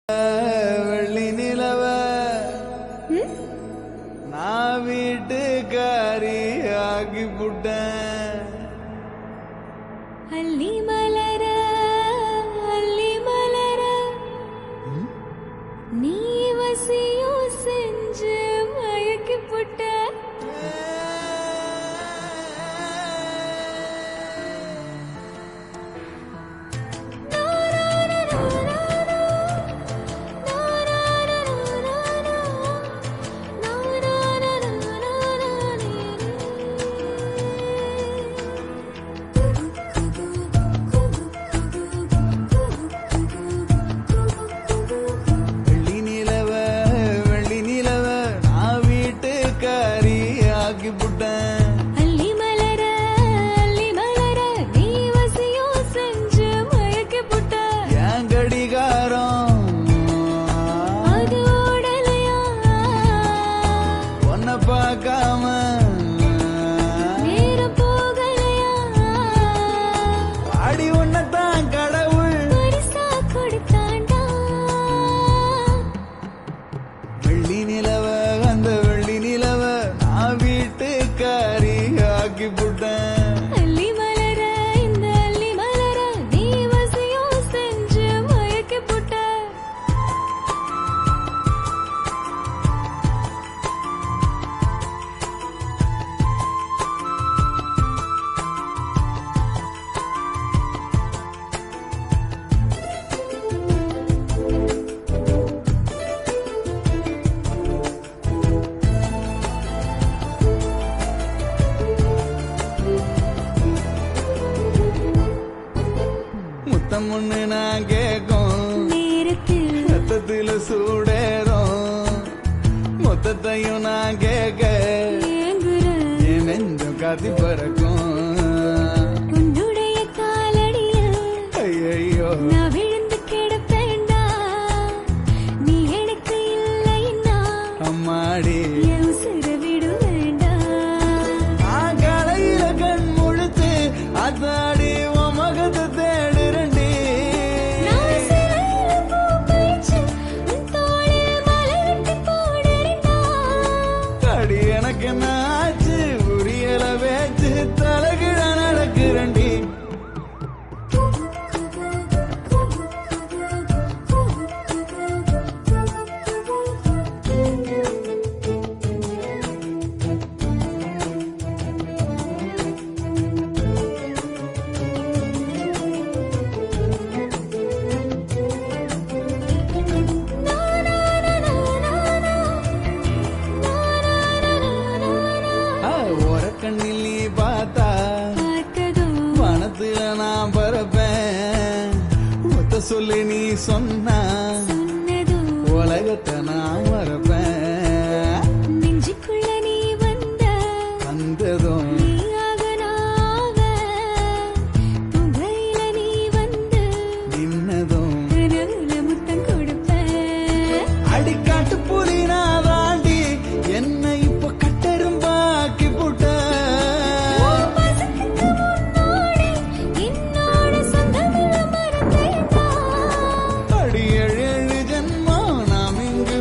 வெள்ளி நிலவ நான் வீட்டுக்காரி ஆகி புட்டேன். அள்ளி மலர நீ வசியம் செஞ்சு மயக்கி புட்ட. பார்க்காம நேரம் போகலையா, அடி உன்னதான் கடவுள் பரிசா கொடுத்தாண்டா. வெள்ளி நிலவ அந்த வெள்ளி நிலவ நான் வீட்டுக்காரி ஆக்கி புட்டேன். அள்ளி மலர இந்த அள்ளி மலர நீ வசியம் செஞ்சு மயக்கி புட்ட. முத்தம் ஒண்ணு நான் கேட்கும் நேரத்தில் ரத்தத்தில சூடேறும் மொத்தத்தையும் நான் கேட்க என் நெஞ்சம் காத்தி பறக்கும். உன்னுடைய காலடியில் ஐயோ நான் விழுந்து கிடப்பேண்டா. நீ எனக்கு இல்லைன்னா அம்மாடி என் உசுர விடு வேண்டாம். காலையில கண் முழுத்து அதாடி உன் மகத்தை தேடுறண்டி. நான் சிலையில பூ பறிச்சு உன் தோளில் மலர்த்தி போடுறேன்டா. அடி எனக்கு என்ன ஆச்சு உரியல வேச்சு தலைகிழ நடக்கிறண்டி. கண்ணில் நீ பார்த்தா பார்த்ததும் வனத்துல நான் பறப்பேன். ஒத்த சொல்லி நீ சொன்னா சொன்னதும் உலகத்தை நான் மறப்பேன். நெஞ்சுக்குள்ள நீ வந்ததும் நீயாக நாக துங்கையில நீ வந்து நின்னதும் கனவுல முத்தம் கொடுப்பேன். அடிக்காட்டு புலி நான் தாண்டி என்ன இப்ப கட்டெரும்பாக்கி புட்ட. பசங்களுக்கு முன்னாடி என்னோட சொந்தமெல்லாம் மறந்தேன்டா. அடி 7 ஜென்மம் நாம் இங்கு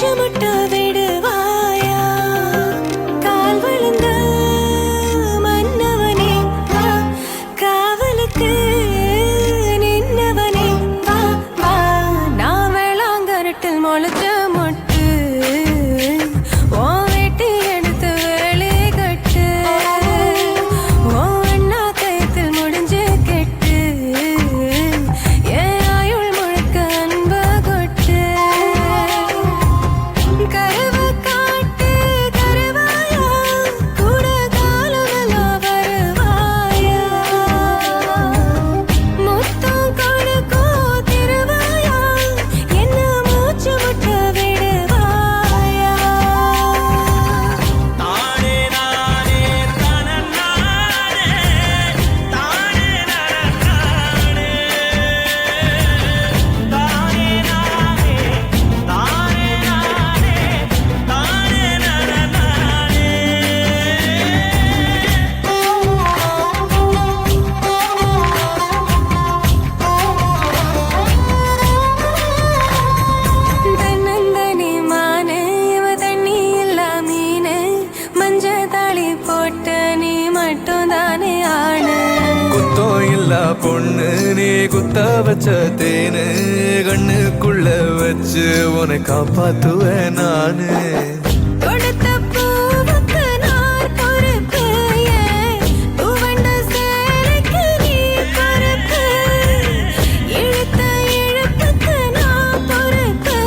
மூச்சு முட்ட விடுவாயா கால் விழுந்த மன்னவனே வா காவலுக்கு நின்னவனே வா வா நான் வேளாங்கரட்டில் முளைச்ச மொட்டு ஓ வெட்டி எடுத்து வேலை கட்டு ஓ அண்ணா கயத்தில் முடிஞ்சு கெட்டு ஏன் ஆயுள் முழுக்க அன்ப கொட்டு கருவு காட்டு கருவாயா கூட காலமெல்லாம் வருவாயா முத்தம் கொடுக்கும் திருவாயா என்ன மூச்சு முட்ட விடுவாயா தானே நானே தனநானே தானே நனநானே தானே நானே தானே நானே தானே நனநானே தன்னந்தனி மானே இவ தண்ணி இல்லா மீனே மஞ்ச தாளி போட்ட நீ மட்டும் தானே ஆணு குத்தோ இல்ல பொண்ணு நீ குத்த வச்ச தேனு கண்ணுக்குள்ள வச்சு உன்னை காப்பாத்துவேன் நானு கொடுத்த பூவுக்கு நான் பொறுப்பு பூவண்ட சேலைக்கு நீ பொறுப்பு இழுத்த இழுப்புக்கு நான் பொறுப்பு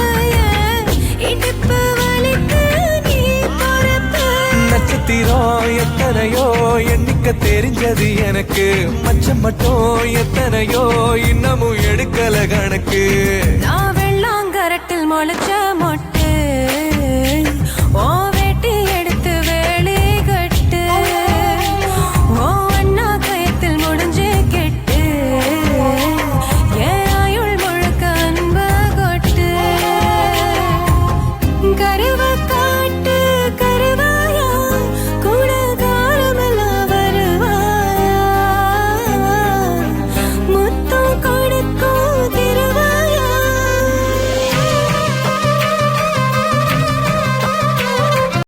இடுப்பு வலிக்கு நீ பொறுப்பு நட்சத்திரம் எத்தனையோ எண்ணிக்க தெரிஞ்சது எனக்கு மச்சம் மட்டும் எத்தனையோ இன்னமும் எடுக்கல கணக்கு நான் வெள்ளாங்கரட்டில் முளைச்ச